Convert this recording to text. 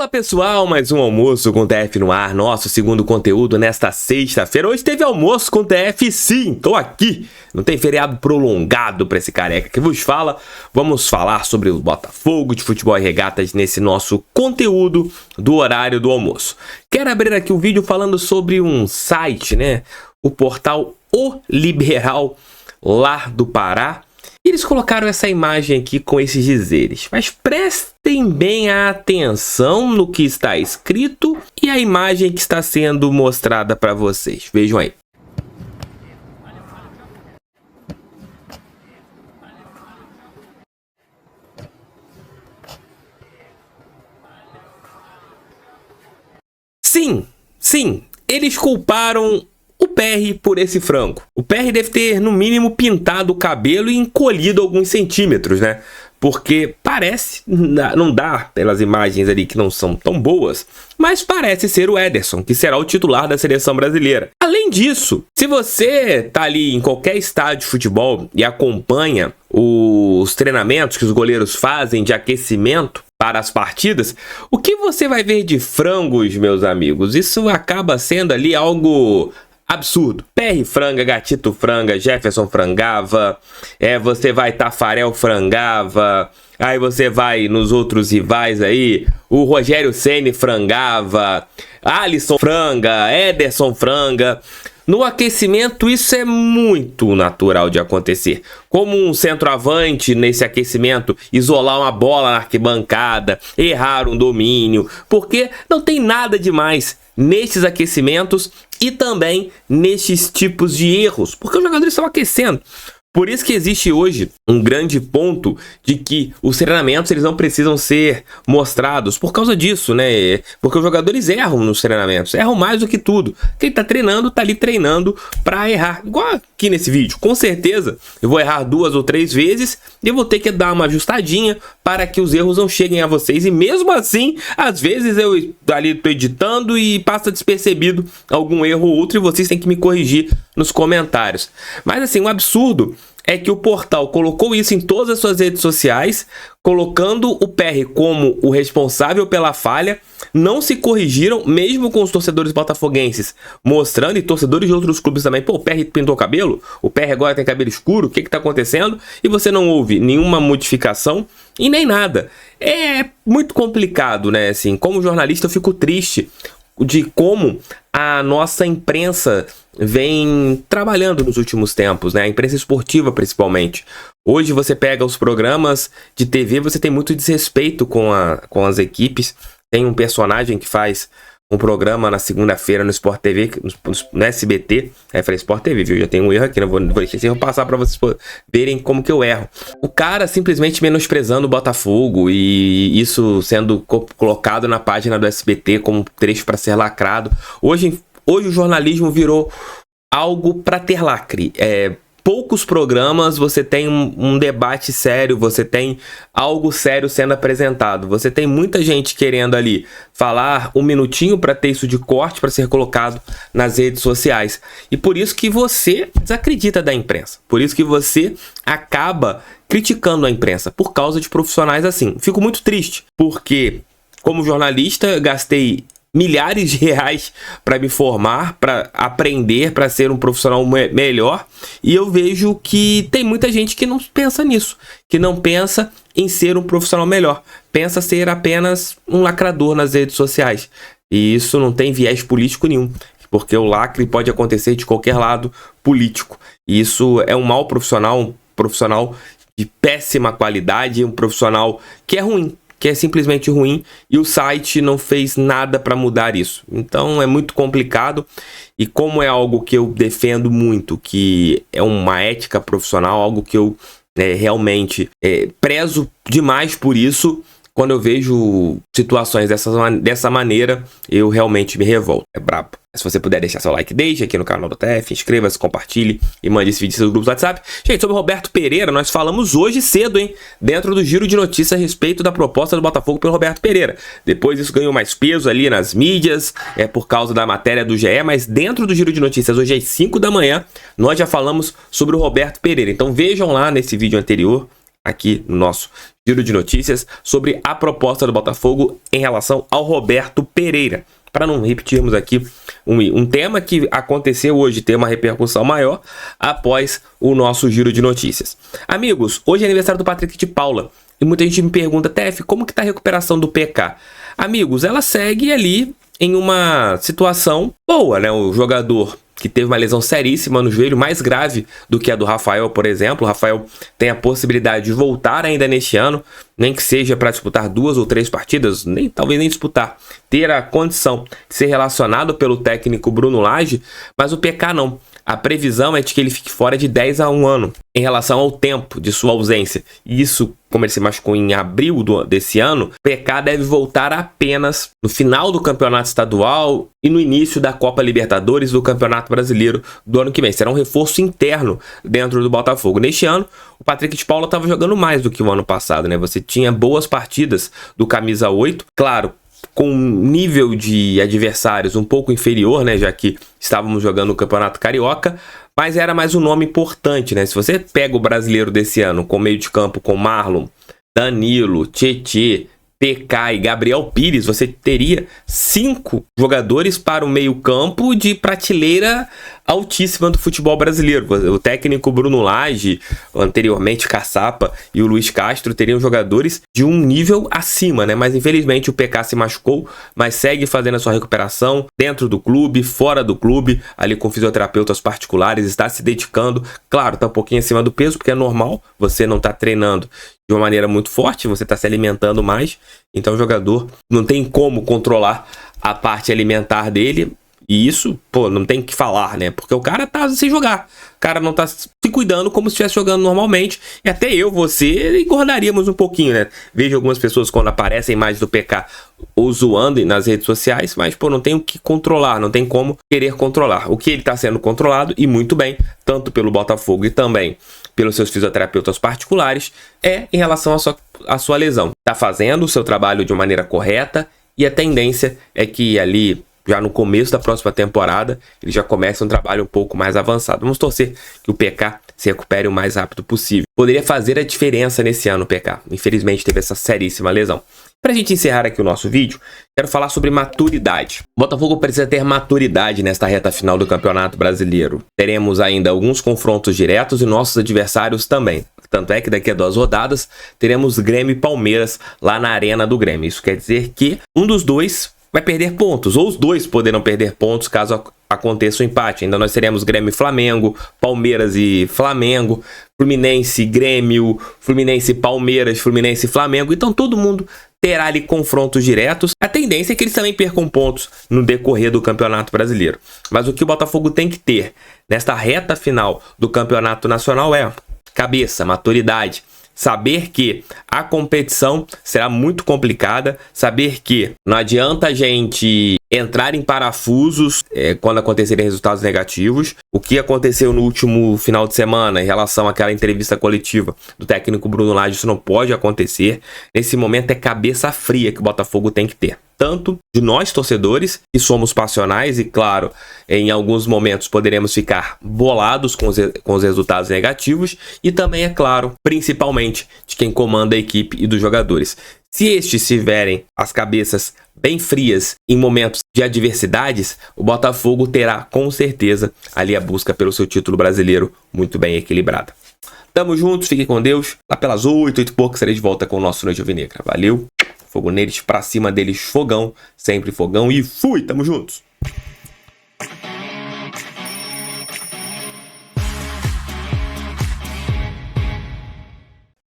Fala pessoal, mais um Almoço com TF no ar, nosso segundo conteúdo nesta sexta-feira. Hoje teve Almoço com TF sim, tô aqui. Não tem feriado prolongado pra esse careca que vos fala. Vamos falar sobre o Botafogo, de futebol e regatas nesse nosso conteúdo do horário do almoço. Quero abrir aqui o vídeo falando sobre um site, né? O portal O Liberal, lá do Pará. Eles colocaram essa imagem aqui com esses dizeres, mas prestem bem a atenção no que está escrito e a imagem que está sendo mostrada para vocês. Vejam aí. Sim, eles culparam o PR por esse frango. O PR deve ter, no mínimo, pintado o cabelo e encolhido alguns centímetros, né? Porque parece, não dá pelas imagens ali que não são tão boas, mas parece ser o Ederson, que será o titular da seleção brasileira. Além disso, se você tá ali em qualquer estádio de futebol e acompanha os treinamentos que os goleiros fazem de aquecimento para as partidas, o que você vai ver de frangos, meus amigos? Isso acaba sendo ali algo absurdo. PR franga, Gatito franga, Jefferson frangava, você vai Tafarel frangava, aí você vai nos outros rivais aí, o Rogério Ceni frangava, Alisson franga, Ederson franga. No aquecimento isso é muito natural de acontecer. Como um centroavante nesse aquecimento isolar uma bola na arquibancada, errar um domínio, porque não tem nada demais nesses aquecimentos e também nesses tipos de erros, porque os jogadores estão aquecendo. Por isso que existe hoje um grande ponto de que os treinamentos eles não precisam ser mostrados por causa disso, né? Porque os jogadores erram nos treinamentos, erram mais do que tudo. Quem tá treinando, tá ali treinando para errar. Igual aqui nesse vídeo, com certeza eu vou errar 2 ou 3 vezes e eu vou ter que dar uma ajustadinha para que os erros não cheguem a vocês. E mesmo assim, às vezes eu ali tô editando e passa despercebido algum erro ou outro e vocês têm que me corrigir nos comentários. Mas assim, um absurdo é que o portal colocou isso em todas as suas redes sociais, colocando o PR como o responsável pela falha, não se corrigiram, mesmo com os torcedores botafoguenses mostrando, e torcedores de outros clubes também, pô, o PR pintou o cabelo, o PR agora tem cabelo escuro, o que que tá acontecendo? E você não ouve nenhuma modificação e nem nada. É muito complicado, né? Assim, como jornalista eu fico triste de como a nossa imprensa vem trabalhando nos últimos tempos, né? A imprensa esportiva principalmente. Hoje você pega os programas de TV, você tem muito desrespeito com as equipes. Tem um personagem que faz um programa na segunda-feira no Sport TV, no SBT. Aí eu falei Sport TV, viu? Já tem um erro aqui, não vou esquecer, vou passar para vocês verem como que eu erro. O cara simplesmente menosprezando o Botafogo e isso sendo colocado na página do SBT como trecho para ser lacrado. Hoje o jornalismo virou algo para ter lacre. Poucos programas você tem um debate sério, você tem algo sério sendo apresentado. Você tem muita gente querendo ali falar um minutinho para ter isso de corte para ser colocado nas redes sociais. E por isso que você desacredita da imprensa. Por isso que você acaba criticando a imprensa por causa de profissionais assim. Fico muito triste, porque como jornalista gastei milhares de reais para me formar, para aprender, para ser um profissional melhor. E eu vejo que tem muita gente que não pensa nisso, que não pensa em ser um profissional melhor, pensa ser apenas um lacrador nas redes sociais. E isso não tem viés político nenhum, porque o lacre pode acontecer de qualquer lado político. E isso é um mau profissional, um profissional de péssima qualidade, um profissional que é ruim, que é simplesmente ruim, e o site não fez nada para mudar isso. Então é muito complicado, e como é algo que eu defendo muito, que é uma ética profissional, algo que eu realmente prezo demais por isso, quando eu vejo situações dessa maneira, eu realmente me revolto. É brabo. Se você puder deixar seu like, deixe aqui no canal do TF, inscreva-se, compartilhe e mande esse vídeo no seu grupo do WhatsApp. Gente, sobre o Roberto Pereira, nós falamos hoje cedo, hein? Dentro do giro de notícias a respeito da proposta do Botafogo pelo Roberto Pereira. Depois isso ganhou mais peso ali nas mídias, por causa da matéria do GE, mas dentro do giro de notícias, hoje às 5 da manhã, nós já falamos sobre o Roberto Pereira. Então vejam lá nesse vídeo anterior, aqui no nosso giro de notícias sobre a proposta do Botafogo em relação ao Roberto Pereira. Para não repetirmos aqui um tema que aconteceu hoje, ter uma repercussão maior após o nosso giro de notícias. Amigos, hoje é aniversário do Patrick de Paula e muita gente me pergunta, Tef, como que tá a recuperação do PK? Amigos, ela segue ali em uma situação boa, né? O jogador que teve uma lesão seríssima no joelho, mais grave do que a do Rafael, por exemplo. O Rafael tem a possibilidade de voltar ainda neste ano, nem que seja para disputar 2 ou 3 partidas, talvez nem disputar, ter a condição de ser relacionado pelo técnico Bruno Lage, mas o PK não. A previsão é de que ele fique fora de 10 a 1 ano em relação ao tempo de sua ausência. E isso, como ele se machucou em abril desse ano, o PK deve voltar apenas no final do campeonato estadual e no início da Copa Libertadores do Campeonato Brasileiro do ano que vem. Será um reforço interno dentro do Botafogo. Neste ano, o Patrick de Paula estava jogando mais do que o ano passado, né? Você tinha boas partidas do camisa 8, claro, com um nível de adversários um pouco inferior, né, já que estávamos jogando o Campeonato Carioca, mas era mais um nome importante, né? Se você pega o brasileiro desse ano com meio de campo com Marlon, Danilo, Tietê, PK e Gabriel Pires, você teria 5 jogadores para o meio campo de prateleira altíssima do futebol brasileiro. O técnico Bruno Lage, anteriormente Caçapa e o Luiz Castro teriam jogadores de um nível acima, né? Mas infelizmente o PK se machucou, mas segue fazendo a sua recuperação dentro do clube, fora do clube, ali com fisioterapeutas particulares, está se dedicando. Claro, está um pouquinho acima do peso, porque é normal, você não está treinando de uma maneira muito forte, você está se alimentando mais, então o jogador não tem como controlar a parte alimentar dele, e isso, pô, não tem que falar, né? Porque o cara tá sem jogar, o cara não tá se cuidando como se estivesse jogando normalmente, e até você engordaríamos um pouquinho, né? Vejo algumas pessoas quando aparecem imagens do PK ou zoando nas redes sociais, mas, pô, não tem o que controlar, não tem como querer controlar. O que ele tá sendo controlado, e muito bem, tanto pelo Botafogo e também pelos seus fisioterapeutas particulares, é em relação à sua lesão. Está fazendo o seu trabalho de maneira correta e a tendência é que ali, já no começo da próxima temporada, ele já comece um trabalho um pouco mais avançado. Vamos torcer que o PK se recupere o mais rápido possível. Poderia fazer a diferença nesse ano o PK. Infelizmente teve essa seríssima lesão. Para a gente encerrar aqui o nosso vídeo, quero falar sobre maturidade. O Botafogo precisa ter maturidade nesta reta final do Campeonato Brasileiro. Teremos ainda alguns confrontos diretos e nossos adversários também. Tanto é que daqui a 2 rodadas teremos Grêmio e Palmeiras lá na Arena do Grêmio. Isso quer dizer que um dos dois vai perder pontos, ou os dois poderão perder pontos caso aconteça o empate. Ainda nós teremos Grêmio e Flamengo, Palmeiras e Flamengo, Fluminense, Grêmio, Fluminense, Palmeiras, Fluminense e Flamengo. Então todo mundo terá ali confrontos diretos. A tendência é que eles também percam pontos no decorrer do Campeonato Brasileiro. Mas o que o Botafogo tem que ter nesta reta final do Campeonato Nacional é cabeça, maturidade. Saber que a competição será muito complicada, saber que não adianta a gente entrar em parafusos quando acontecerem resultados negativos. O que aconteceu no último final de semana em relação àquela entrevista coletiva do técnico Bruno Lage, isso não pode acontecer. Nesse momento é cabeça fria que o Botafogo tem que ter. Tanto de nós torcedores, que somos passionais e, claro, em alguns momentos poderemos ficar bolados com os resultados negativos, e também, é claro, principalmente de quem comanda a equipe e dos jogadores. Se estes tiverem as cabeças bem frias em momentos de adversidades, o Botafogo terá com certeza ali a busca pelo seu título brasileiro muito bem equilibrada. Tamo juntos, fiquem com Deus. Lá pelas 8 e pouco estarei de volta com o nosso Noite Alvinegra. Valeu! Fogo neles, pra cima deles, fogão, sempre fogão e fui, tamo juntos!